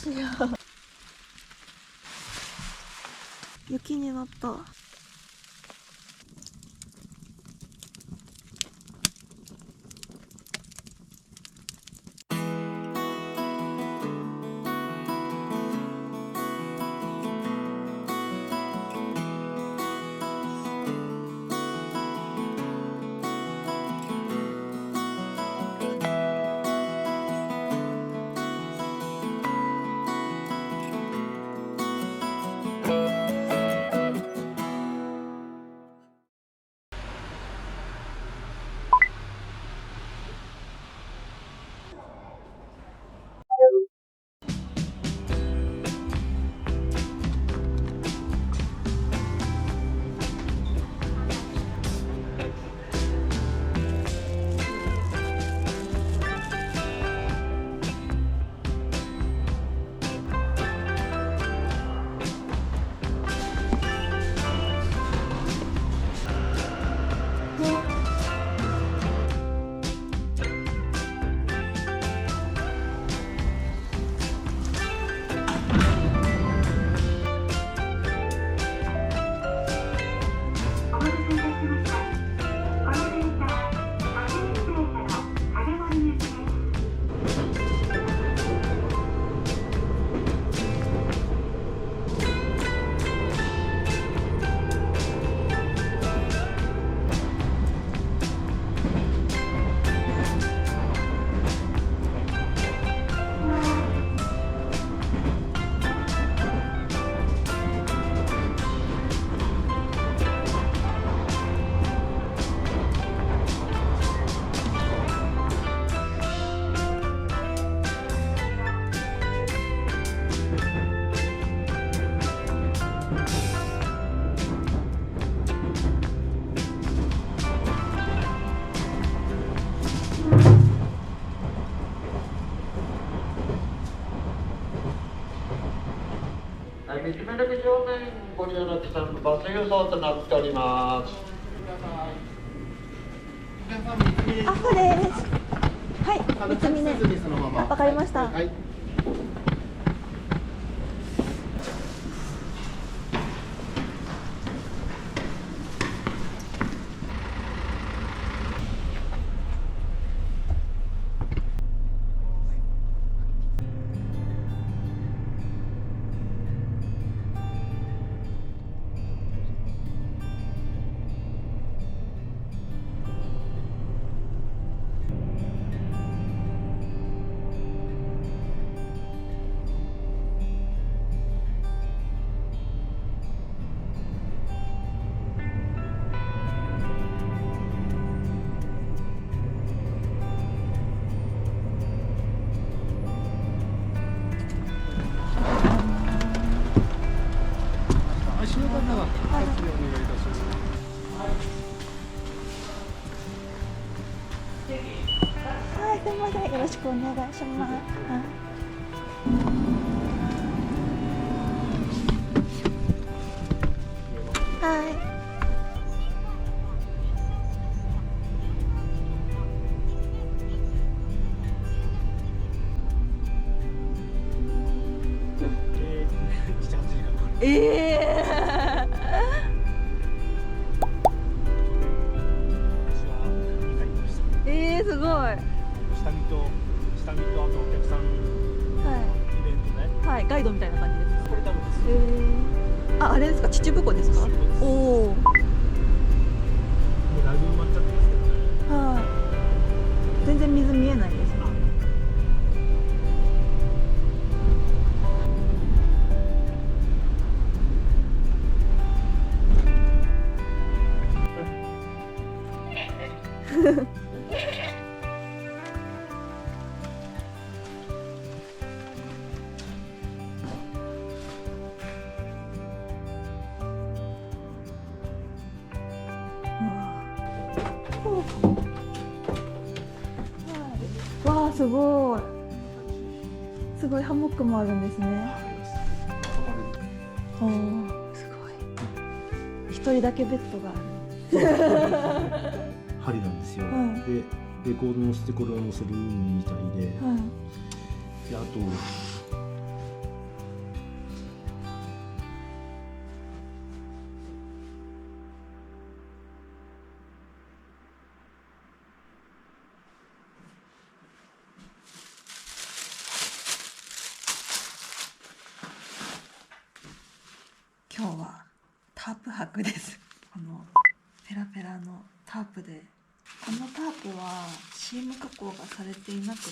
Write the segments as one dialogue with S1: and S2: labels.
S1: しよう。雪になった。
S2: 三つ目の上面ご利用の方のバス輸送となっております。
S1: あ、そうです。はい、三つ峰。わかりました。はい。はい、すみません。よろしくお願いします。はい。すごい。
S3: 下見とあとお客さんのイベントで、
S1: はい、ガイドみたいな感じです。
S3: これ多分です。
S1: あれですか、秩父湖ですか。おお。
S3: もうだいぶ埋まっちゃってますけどね。
S1: はい。全然水見えないですね。わあ、すごい。すごいハンモックもあるんですね。おお、すごい。一人だけベッドがある。
S3: 針なんですよ。
S1: はい、
S3: で、レコードのしてこれを載せるみたいで、
S1: はい、
S3: であと
S1: タープ泊です。このペラペラのタープで、このタープはシーム加工がされていなくて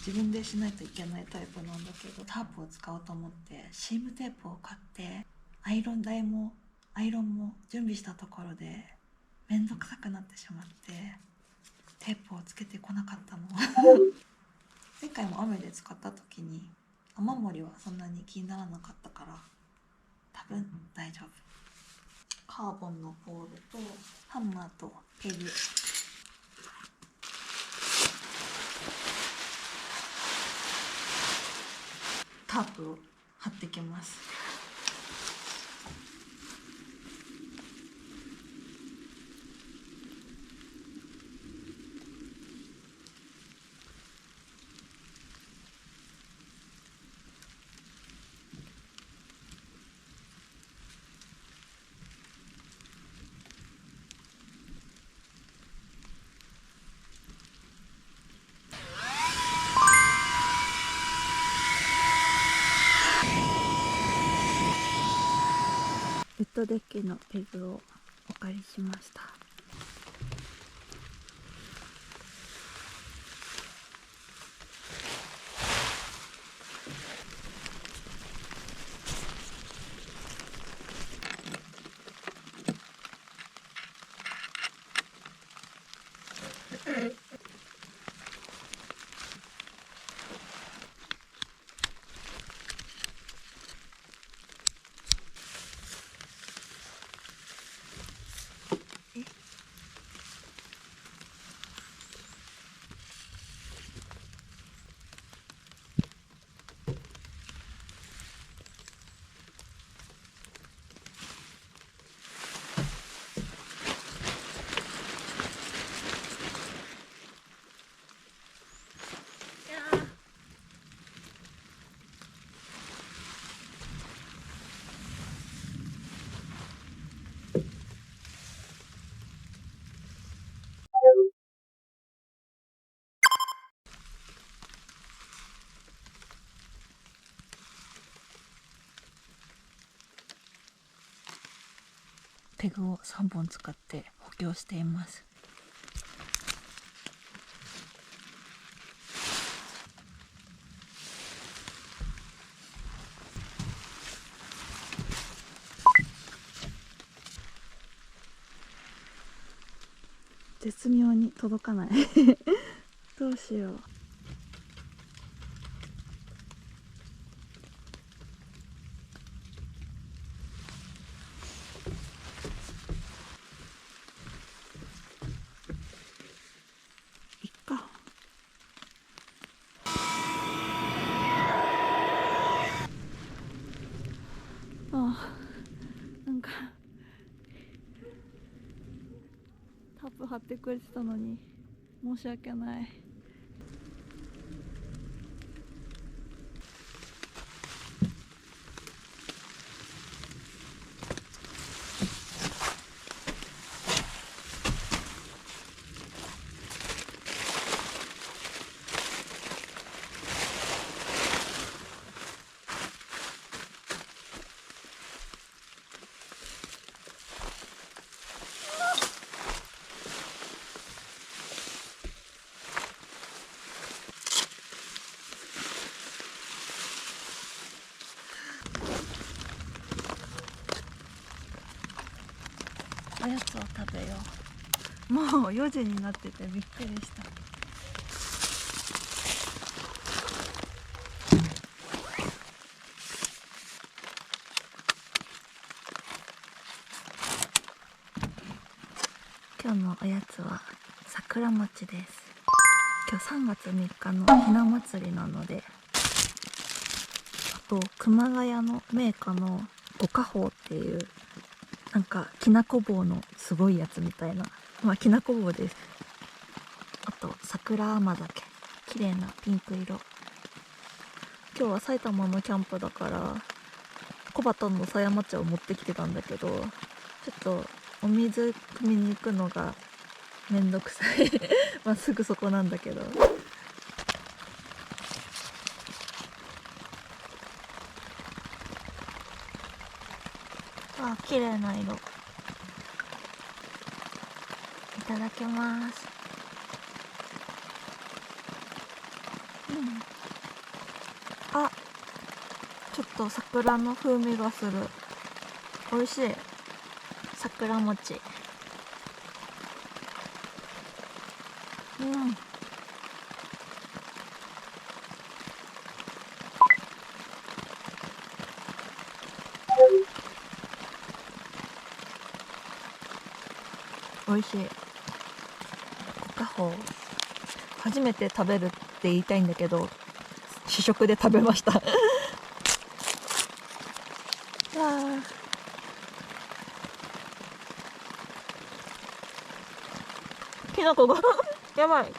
S1: 自分でしないといけないタイプなんだけど、タープを使おうと思ってシームテープを買ってアイロンも準備したところでめんどくさくなってしまってテープをつけてこなかったの前回も雨で使った時に雨漏りはそんなに気にならなかったから多分大丈夫。カーボンのボールとハンマーとペグ、タープを貼ってきます。ウッドデッキのペグをお借りしました。ペグを3本使って補強しています。絶妙に届かないどうしよう。いっか。なんかタープ貼ってくれてたのに申し訳ない。おやつを食べよう。もう4時になっててびっくりした。今日のおやつは桜餅です。今日3月3日のひな祭りなので、あと熊谷の銘菓の五花宝っていうなんかきなこ棒のすごいやつみたいな、きなこ棒です。あと桜甘酒、綺麗なピンク色。今日は埼玉のキャンプだから小畑の狭山茶を持ってきてたんだけど、ちょっとお水汲みに行くのがめんどくさいすぐそこなんだけど。あ、綺麗な色。いただきます。あ、ちょっと桜の風味がする。美味しい。桜餅。美味しい。コカホ初めて食べるって言いたいんだけど、試食で食べましたわあ、きな粉がやばい。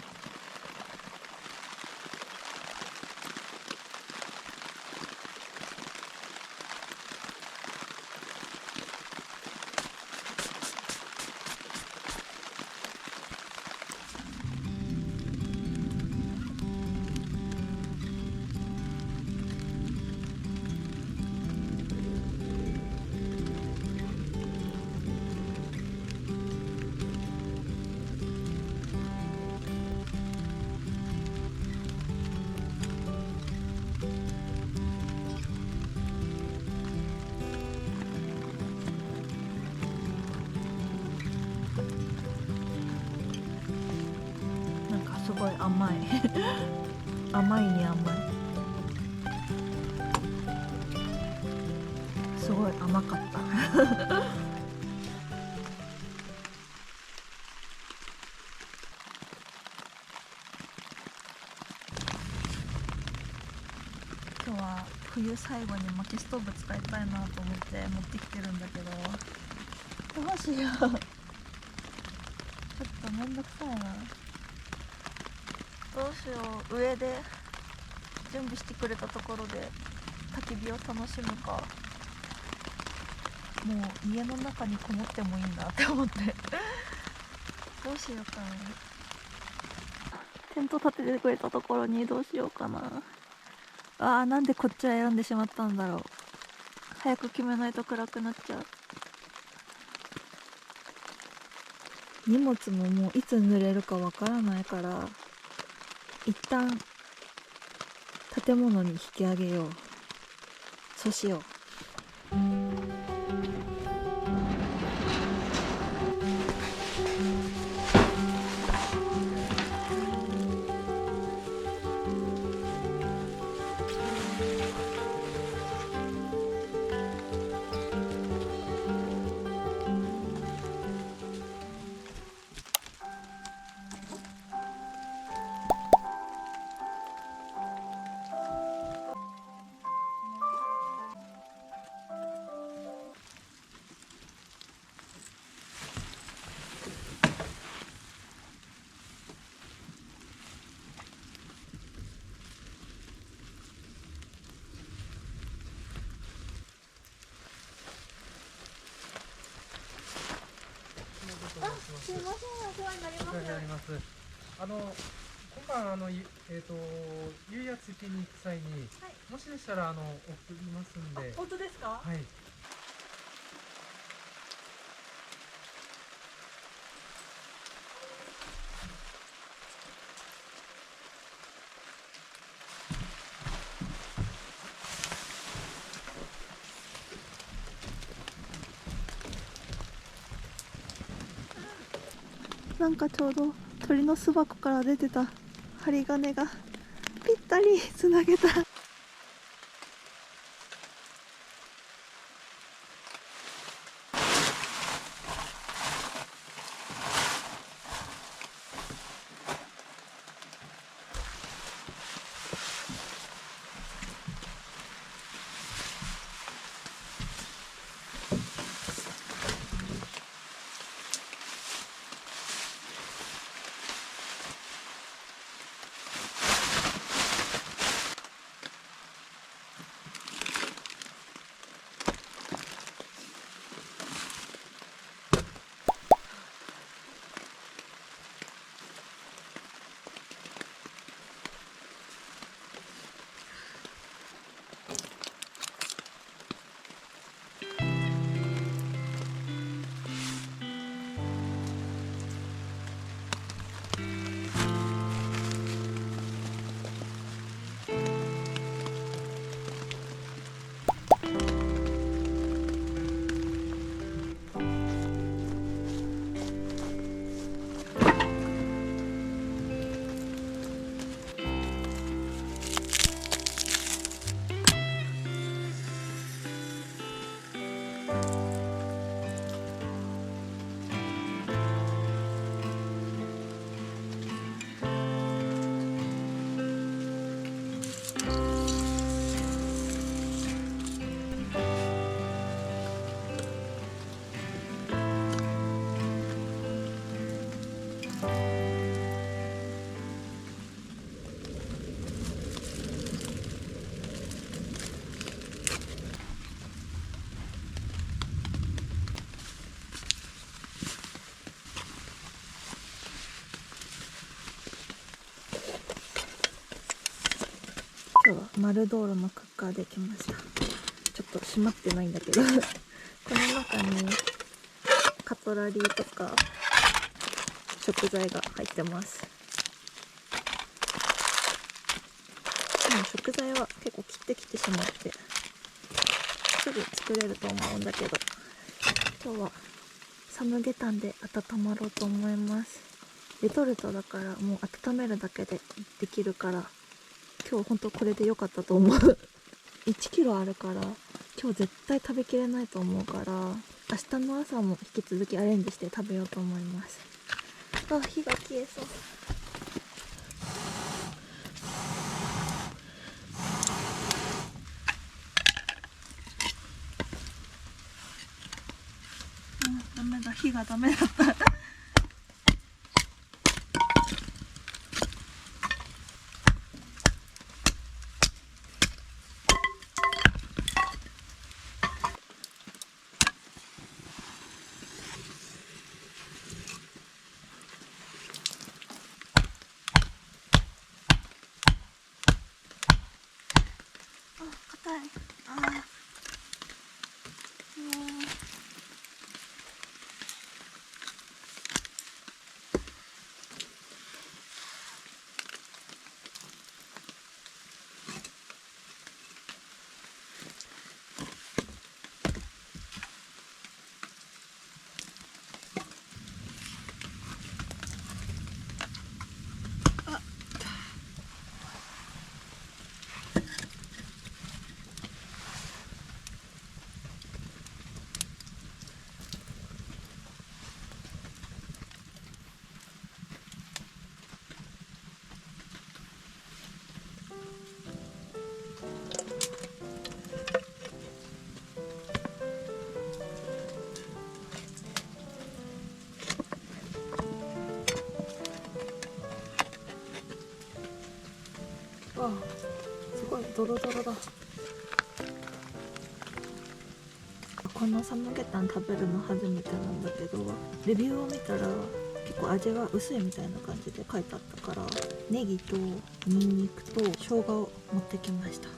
S1: なんかすごい甘い甘いに甘い。すごい甘かった今日は冬最後に薪ストーブ使いたいなと思って持ってきてるんだけど、どうしようちょっとめんどくさいな。どうしよう。上で準備してくれたところで焚き火を楽しむか、もう家の中にこもってもいいんだって思ってどうしようかな。テント立ててくれたところにどうしようかな。なんでこっちは選んでしまったんだろう。早く決めないと暗くなっちゃう。荷物ももういつ濡れるかわからないから、一旦建物に引き上げよう。そうしよう。すいません、お世話になります。
S3: 今晩湯やつきに行く際に、
S1: はい、
S3: もしでしたら送りますんで。
S1: 本当ですか？
S3: はい。
S1: なんかちょうど鳥の巣箱から出てた針金がぴったりつなげた。丸道路のクッカーできました。ちょっと閉まってないんだけどこの中にカトラリーとか食材が入ってます。でも食材は結構切ってきてしまってすぐ作れると思うんだけど、今日はサムゲタンで温まろうと思います。レトルトだからもう温めるだけでできるから、今日ほんとこれで良かったと思う1キロあるから今日絶対食べきれないと思うから、明日の朝も引き続きアレンジして食べようと思います。あ、火が消えそう。ダメだ、火がダメだった硬い。すごいドロドロだ。このサムゲタン食べるの初めてなんだけど、レビューを見たら結構味が薄いみたいな感じで書いてあったから、ネギとニンニクと生姜を持ってきました。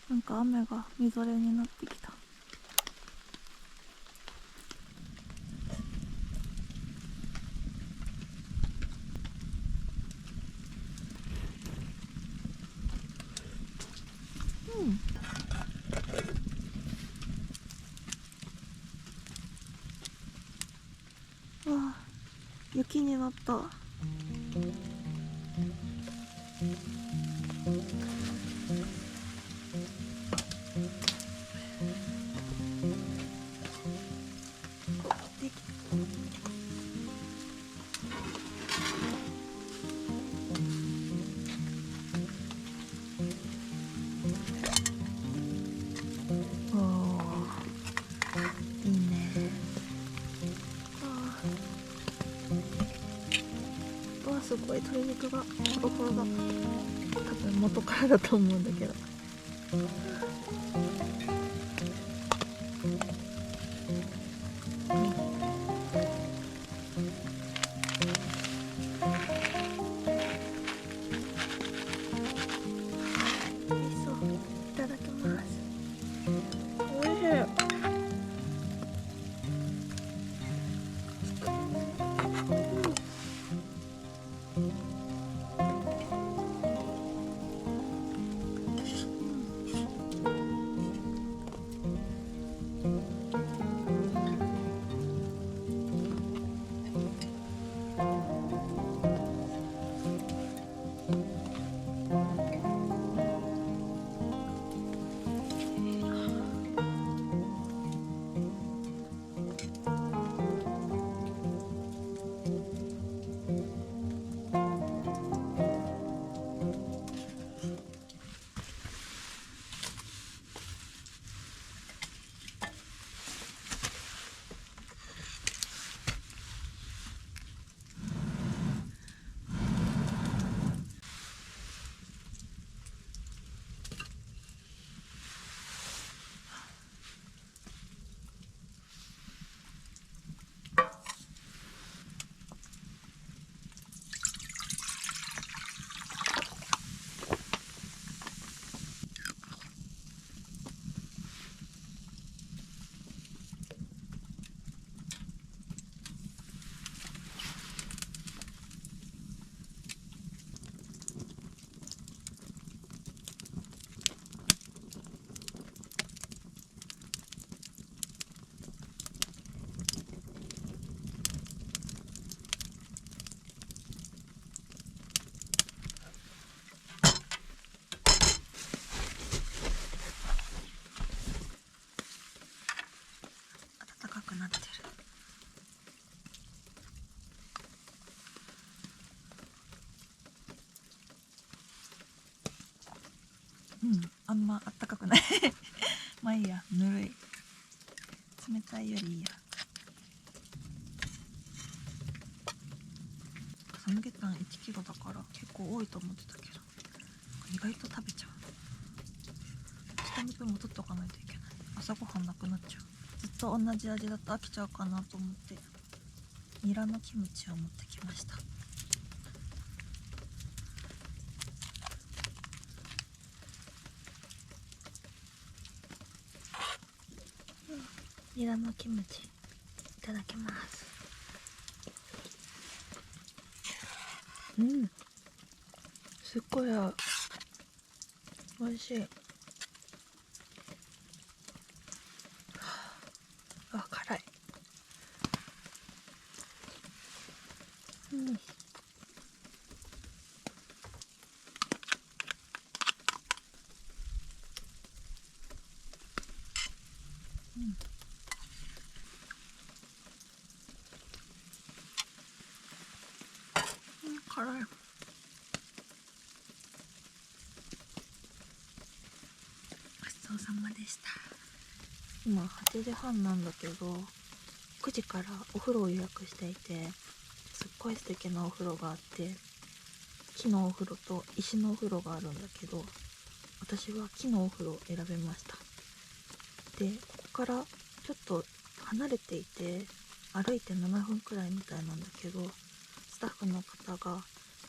S1: なんか雨がみぞれになってきた。雪になった。すごい鶏肉がホロホロだ。多分元からだと思うんだけど。美味しそう。いただきます。おいしい。あんまあったかくないまあいいや、ぬるい。冷たいよりいいや。サムゲタン1キロだから結構多いと思ってたけど、意外と食べちゃう。下の分も取っとかないといけない。朝ごはんなくなっちゃう。ずっと同じ味だと飽きちゃうかなと思ってニラのキムチを持ってきました。ニラのキムチいただきます。すっごい合う。美味しい。あ、辛い。辛い。ごちそうさまでした。今8時半なんだけど、9時からお風呂を予約していて、すっごい素敵なお風呂があって、木のお風呂と石のお風呂があるんだけど、私は木のお風呂を選びました。で、ここからちょっと離れていて、歩いて7分くらいみたいなんだけど、スタッフの方が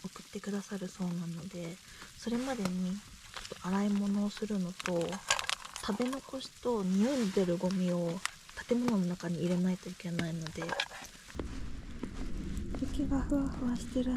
S1: 送ってくださるそうなので、それまでにちょっと洗い物をするのと、食べ残しと匂いの出るゴミを建物の中に入れないといけないので、雪がふわふわしてる。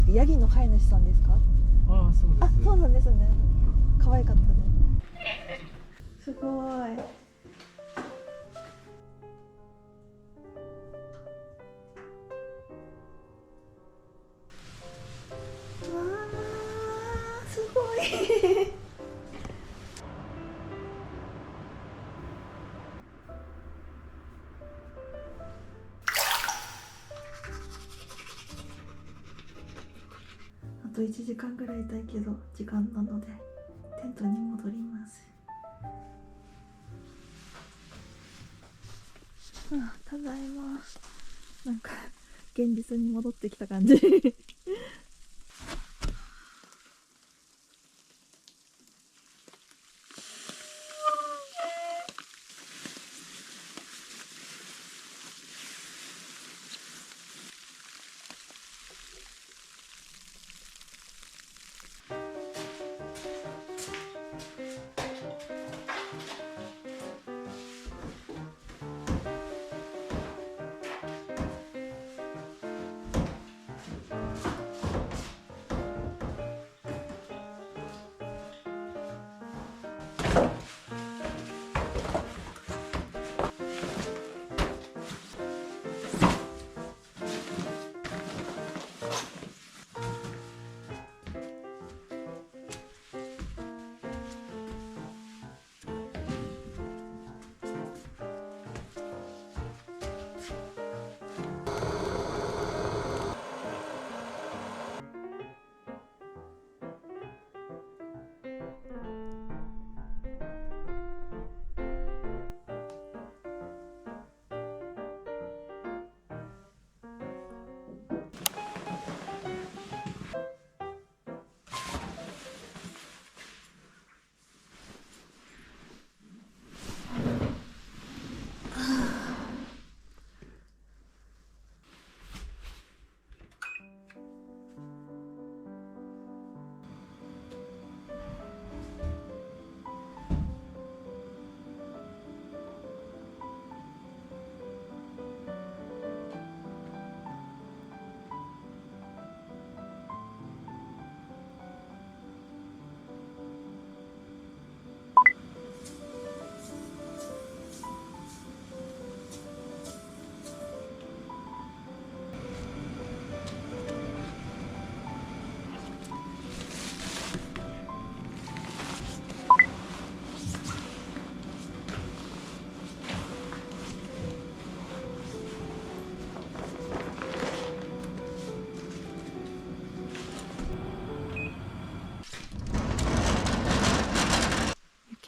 S1: ヤギの飼い主さんですか？
S3: ああ、そうです。
S1: あ、そうなんですね。可愛かったね。すごい。わあ、すごい。あと1時間ぐらいいたいけど時間なのでテントに戻ります。あ、ただいま。なんか現実に戻ってきた感じ。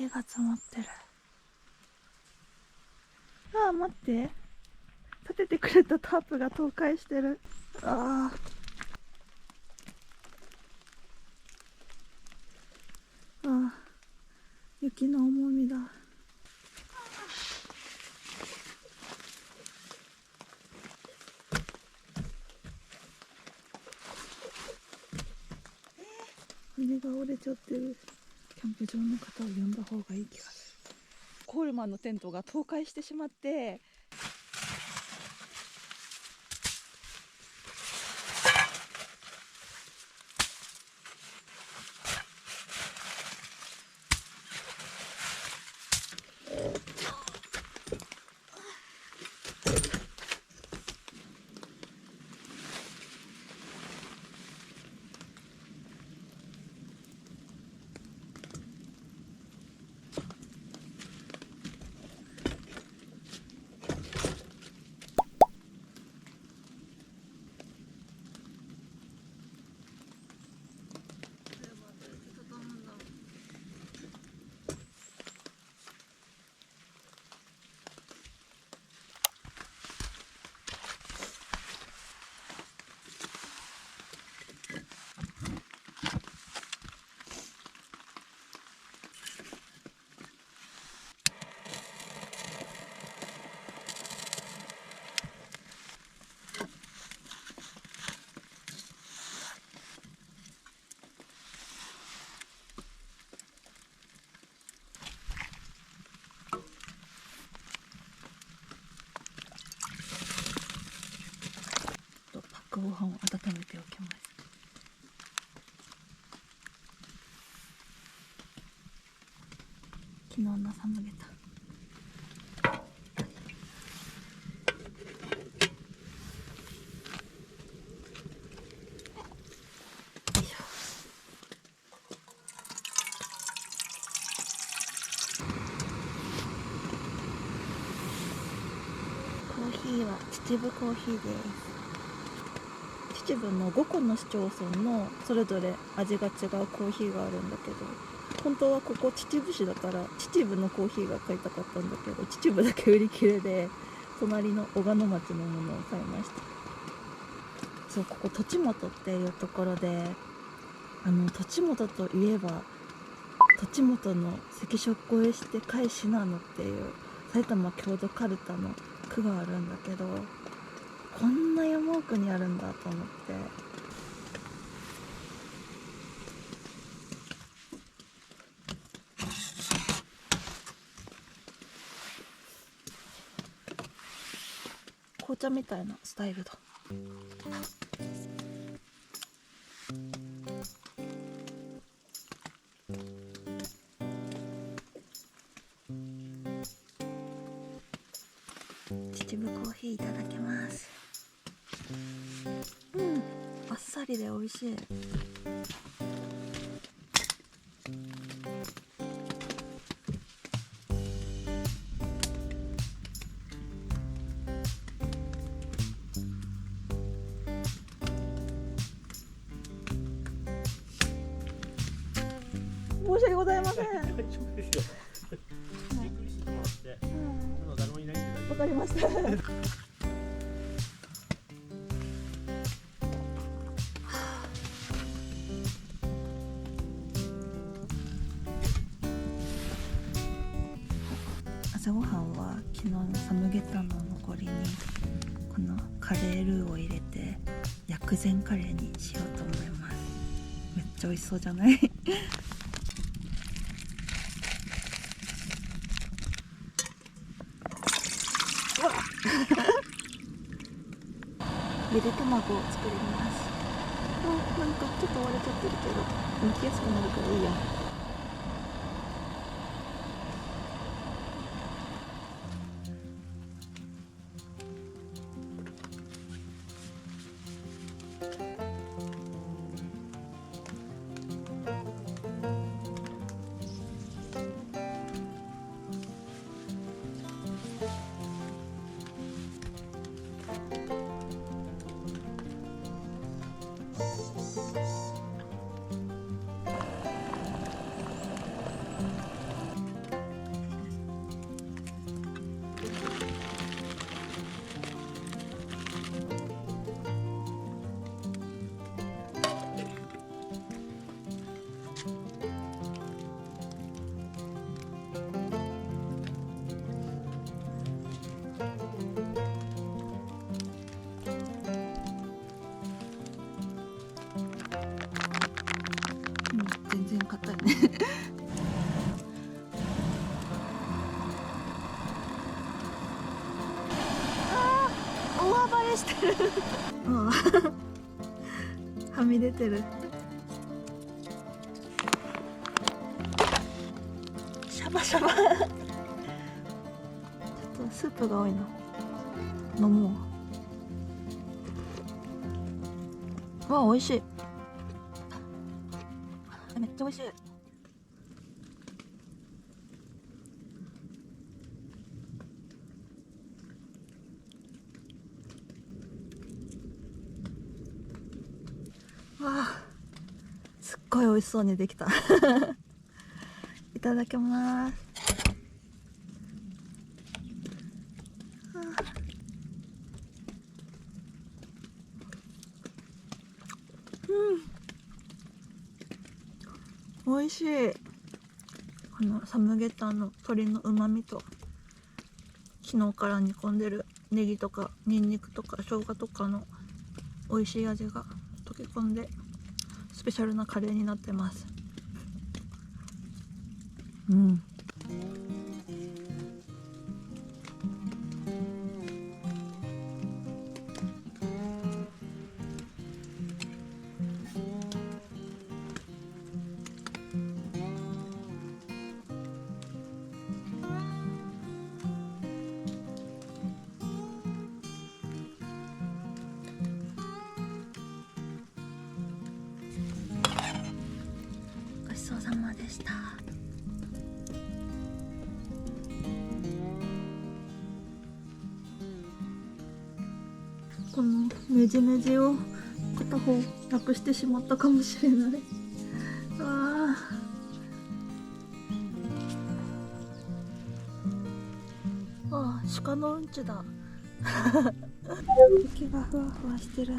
S1: 雪が積もってる。ああ、待って、立ててくれたタープが倒壊してる。ああ、ああ、雪の重みだ。羽が折れちゃってる。キャンプ場の方を呼んだ方がいい気がする。コールマンのテントが倒壊してしまって、ご飯を温めておきます。昨日のサムゲタン。コーヒーは秩父コーヒーです。秩父の5個の市町村のそれぞれ味が違うコーヒーがあるんだけど、本当はここ秩父市だから秩父のコーヒーが買いたかったんだけど、秩父だけ売り切れで隣の小鹿野町のものを買いました。そう、ここ栃本っていうところで、栃本といえば栃本の赤色越えして返しなのっていう埼玉郷土カルタの句があるんだけど、こんな山奥にあるんだと思って。紅茶みたいなスタイルだ。秩父コーヒーいただきます。あっさりで美味しい。申し訳ございません。
S3: 大丈夫ですよ。ゆっくりしてもらって、誰もいないんで大丈夫。
S1: わかりました。朝ごはんは昨日のサムゲタンの残りにこのカレールーを入れて薬膳カレーにしようと思います。めっちゃ美味しそうじゃない？ゆで卵を作ります。なんかちょっと割れちゃってるけど剥きやすくなるからいいや。あはみ出てる。シャバシャバちょっとスープが多いな。飲もう。わあ、美味しい。めっちゃ美味しい。わあ、すっごい美味しそうにできた。いただきます。美味しい。サムゲタンの鶏のうまみと昨日から煮込んでるネギとかニンニクとか生姜とかの美味しい味が溶け込んでスペシャルなカレーになってます。うん。ごちそうさまでした。このねじねじを片方なくしてしまったかもしれない。ああ、鹿のうんちだ。雪がふわふわしてる。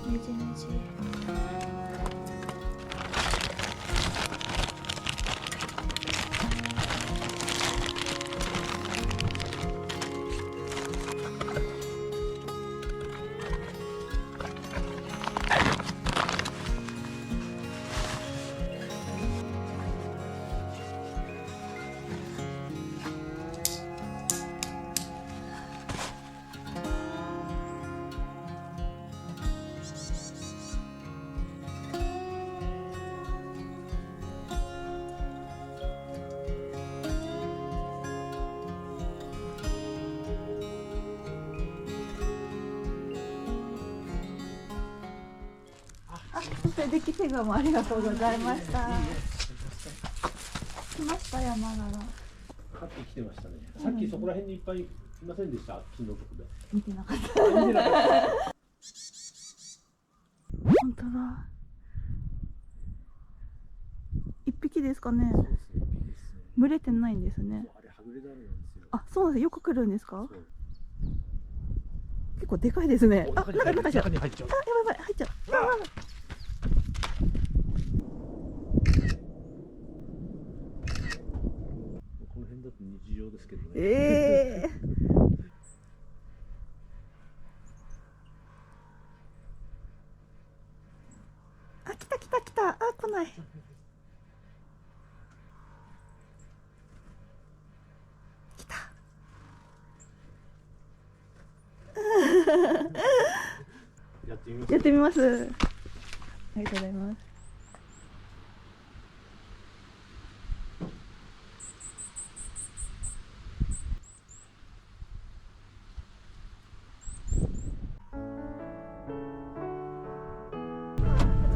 S1: ねじねじ。できてがもありがとうございました。来ました山柄。
S3: 買ってきてましたね。さっきそこら辺にいっぱいいませんでした。金のとこで。
S1: 見てなかった。
S3: 見てなかった。
S1: 本当だ。一匹ですかね。
S3: そうですね。一匹ですね。
S1: 群れてないんですね。
S3: あれはぐれだるなんですよ。
S1: あ、そうなんです。よく来るんですか。
S3: そう
S1: 結構でかいですね。あ、
S3: 中に入っちゃう。
S1: あ、やばいやばい、入っちゃう。
S3: この辺だと日常ですけどね。
S1: あ、来た来た来た。あ、来ない。来た。
S3: やってみます。
S1: やってみます。ありがとうございます。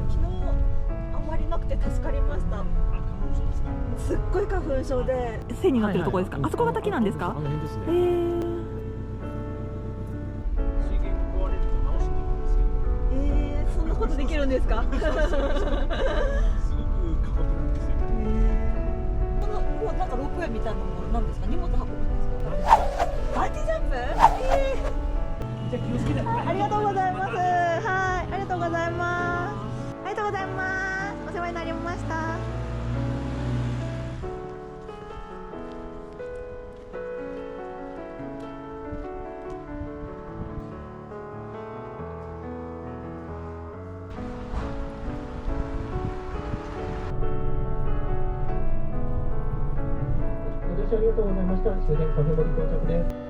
S1: 昨日あまりが噴症で線になってるところですか？あそこが滝なんですか？
S3: あの辺ですね。
S1: へー。
S3: 水源が壊れると直しに行くんですけど。
S1: そんなことできるんですか？
S3: すごく過酷なんですよ。
S1: このもうなんかロープウェイみたいなものなんですか？荷物運ぶんですか？バンジージャンプ？
S3: じゃあ気をつけて。
S1: ありがとうございます。はい、ありがとうございます。ありがとうございます。お世話になりました。
S2: ご乗車ありがとうございました。終電カフェ森到着です。